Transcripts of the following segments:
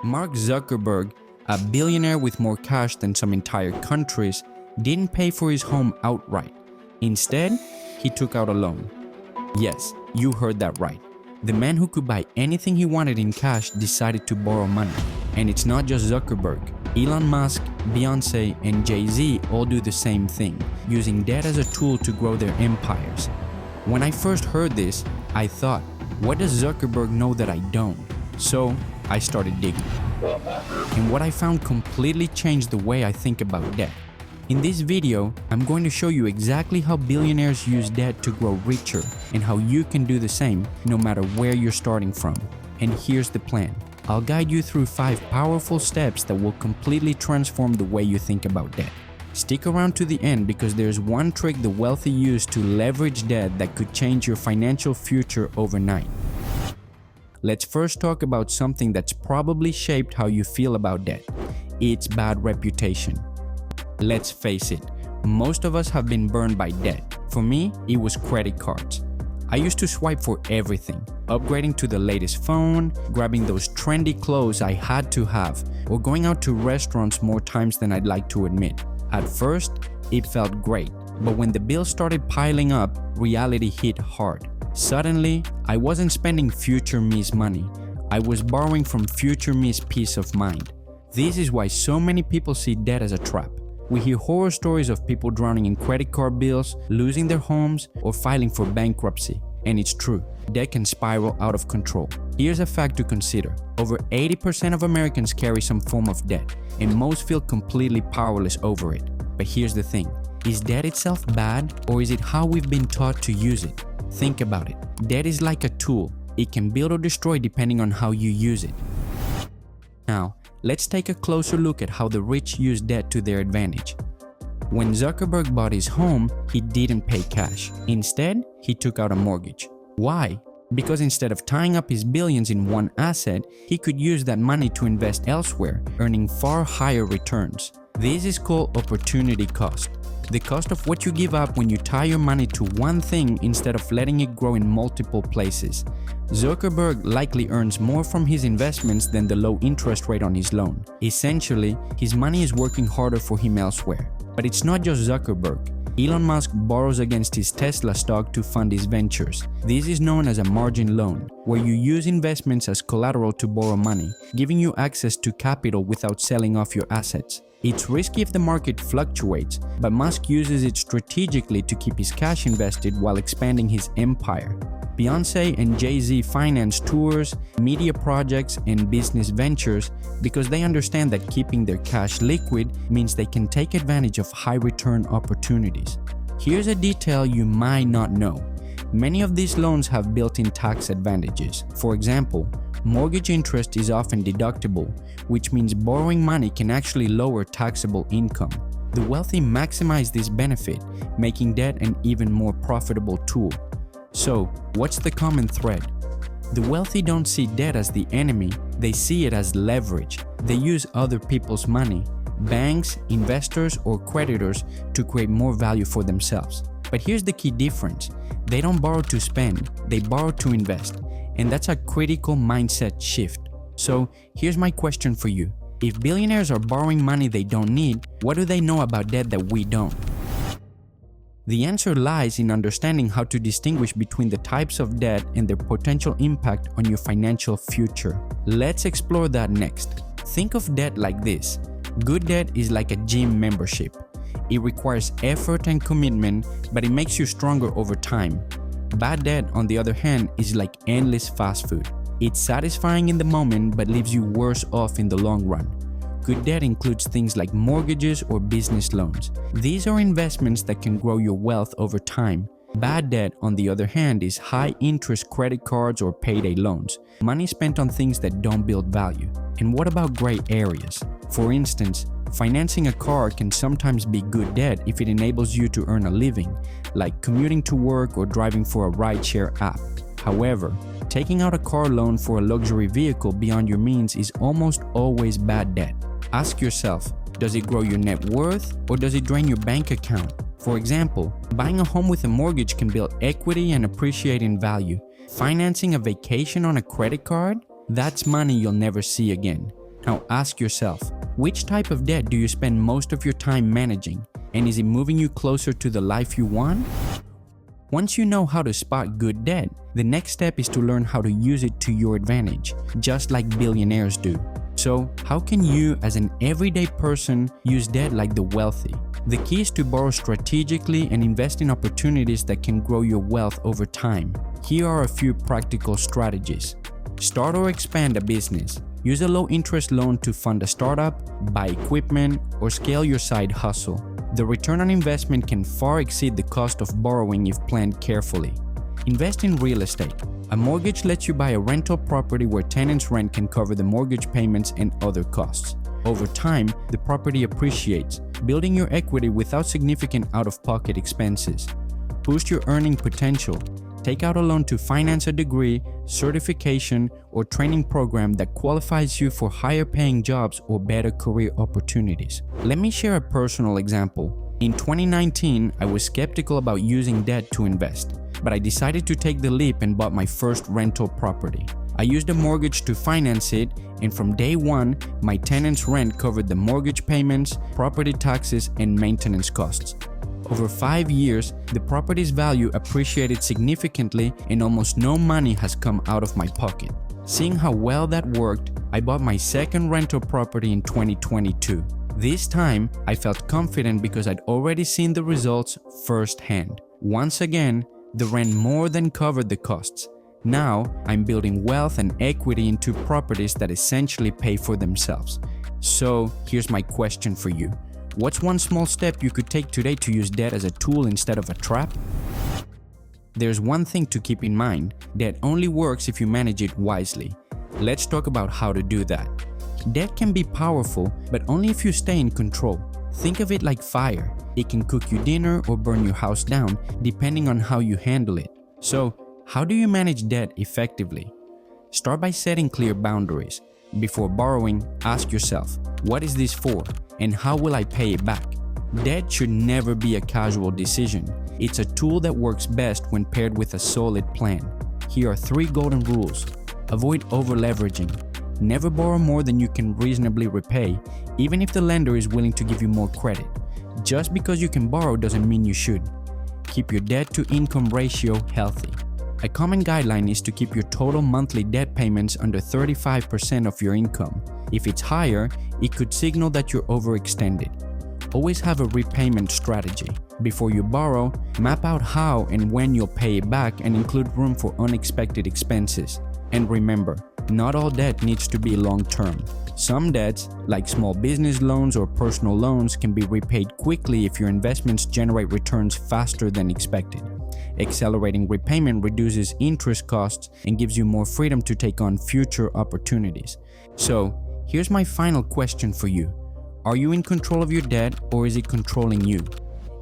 Mark Zuckerberg, a billionaire with more cash than some entire countries, didn't pay for his home outright. Instead, he took out a loan. Yes, you heard that right. The man who could buy anything he wanted in cash decided to borrow money. And it's not just Zuckerberg. Elon Musk, Beyonce, and Jay-Z all do the same thing, using debt as a tool to grow their empires. When I first heard this, I thought, what does Zuckerberg know that I don't? So I started digging. And what I found completely changed the way I think about debt. In this video, I'm going to show you exactly how billionaires use debt to grow richer and how you can do the same no matter where you're starting from. And here's the plan. I'll guide you through 5 powerful steps that will completely transform the way you think about debt. Stick around to the end because there's one trick the wealthy use to leverage debt that could change your financial future overnight. Let's first talk about something that's probably shaped how you feel about debt. Its bad reputation. Let's face it, most of us have been burned by debt. For me, it was credit cards. I used to swipe for everything, upgrading to the latest phone, grabbing those trendy clothes I had to have, or going out to restaurants more times than I'd like to admit. At first, it felt great, but when the bills started piling up, reality hit hard. Suddenly, I wasn't spending future me's money. I was borrowing from future me's peace of mind. This is why so many people see debt as a trap. We hear horror stories of people drowning in credit card bills, losing their homes, or filing for bankruptcy. And it's true, debt can spiral out of control. Here's a fact to consider. Over 80% of Americans carry some form of debt, and most feel completely powerless over it. But here's the thing, is debt itself bad, or is it how we've been taught to use it? Think about it. Debt is like a tool. It can build or destroy depending on how you use it. Now, let's take a closer look at how the rich use debt to their advantage. When Zuckerberg bought his home, he didn't pay cash. Instead, he took out a mortgage. Why? Because instead of tying up his billions in one asset, he could use that money to invest elsewhere, earning far higher returns. This is called opportunity cost. The cost of what you give up when you tie your money to one thing instead of letting it grow in multiple places. Zuckerberg likely earns more from his investments than the low interest rate on his loan. Essentially, his money is working harder for him elsewhere. But it's not just Zuckerberg. Elon Musk borrows against his Tesla stock to fund his ventures. This is known as a margin loan, where you use investments as collateral to borrow money, giving you access to capital without selling off your assets. It's risky if the market fluctuates, but Musk uses it strategically to keep his cash invested while expanding his empire. Beyonce and Jay-Z finance tours, media projects, and business ventures because they understand that keeping their cash liquid means they can take advantage of high-return opportunities. Here's a detail you might not know. Many of these loans have built-in tax advantages. For example, mortgage interest is often deductible, which means borrowing money can actually lower taxable income. The wealthy maximize this benefit, making debt an even more profitable tool. So, what's the common thread? The wealthy don't see debt as the enemy, they see it as leverage. They use other people's money, banks, investors, or creditors to create more value for themselves. But here's the key difference. They don't borrow to spend, they borrow to invest. And that's a critical mindset shift. So, here's my question for you. If billionaires are borrowing money they don't need, what do they know about debt that we don't? The answer lies in understanding how to distinguish between the types of debt and their potential impact on your financial future. Let's explore that next. Think of debt like this. Good debt is like a gym membership. It requires effort and commitment, but it makes you stronger over time. Bad debt, on the other hand, is like endless fast food. It's satisfying in the moment, but leaves you worse off in the long run. Good debt includes things like mortgages or business loans. These are investments that can grow your wealth over time. Bad debt, on the other hand, is high-interest credit cards or payday loans, money spent on things that don't build value. And what about gray areas? For instance, financing a car can sometimes be good debt if it enables you to earn a living, like commuting to work or driving for a rideshare app. However, taking out a car loan for a luxury vehicle beyond your means is almost always bad debt. Ask yourself, does it grow your net worth or does it drain your bank account? For example, buying a home with a mortgage can build equity and appreciate in value. Financing a vacation on a credit card? That's money you'll never see again. Now ask yourself, which type of debt do you spend most of your time managing? And is it moving you closer to the life you want? Once you know how to spot good debt, the next step is to learn how to use it to your advantage, just like billionaires do. So, how can you, as an everyday person, use debt like the wealthy? The key is to borrow strategically and invest in opportunities that can grow your wealth over time. Here are a few practical strategies. Start or expand a business. Use a low-interest loan to fund a startup, buy equipment, or scale your side hustle. The return on investment can far exceed the cost of borrowing if planned carefully. Invest in real estate. A mortgage lets you buy a rental property where tenants' rent can cover the mortgage payments and other costs. Over time, the property appreciates, building your equity without significant out-of-pocket expenses. Boost your earning potential. Take out a loan to finance a degree, certification, or training program that qualifies you for higher paying jobs or better career opportunities. Let me share a personal example. In 2019, I was skeptical about using debt to invest, but I decided to take the leap and bought my first rental property. I used a mortgage to finance it, and from day one, my tenant's rent covered the mortgage payments, property taxes, and maintenance costs. Over 5 years, the property's value appreciated significantly and almost no money has come out of my pocket. Seeing how well that worked, I bought my second rental property in 2022. This time, I felt confident because I'd already seen the results firsthand. Once again, the rent more than covered the costs. Now, I'm building wealth and equity into properties that essentially pay for themselves. So, here's my question for you. What's one small step you could take today to use debt as a tool instead of a trap? There's one thing to keep in mind: debt only works if you manage it wisely. Let's talk about how to do that. Debt can be powerful, but only if you stay in control. Think of it like fire. It can cook you dinner or burn your house down, depending on how you handle it. So, how do you manage debt effectively? Start by setting clear boundaries. Before borrowing, ask yourself, what is this for, and how will I pay it back? Debt should never be a casual decision. It's a tool that works best when paired with a solid plan. Here are 3 golden rules. Avoid over-leveraging. Never borrow more than you can reasonably repay, even if the lender is willing to give you more credit. Just because you can borrow doesn't mean you should. Keep your debt-to-income ratio healthy. A common guideline is to keep your total monthly debt payments under 35% of your income. If it's higher, it could signal that you're overextended. Always have a repayment strategy. Before you borrow, map out how and when you'll pay it back and include room for unexpected expenses. And remember, not all debt needs to be long-term. Some debts, like small business loans or personal loans, can be repaid quickly if your investments generate returns faster than expected. Accelerating repayment reduces interest costs and gives you more freedom to take on future opportunities. So, here's my final question for you. Are you in control of your debt, or is it controlling you?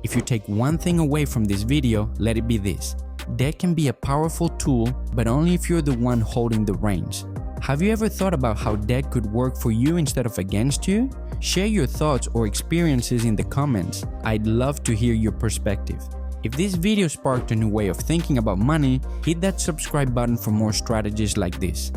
If you take one thing away from this video, let it be this. Debt can be a powerful tool, but only if you're the one holding the reins. Have you ever thought about how debt could work for you instead of against you? Share your thoughts or experiences in the comments. I'd love to hear your perspective. If this video sparked a new way of thinking about money, hit that subscribe button for more strategies like this.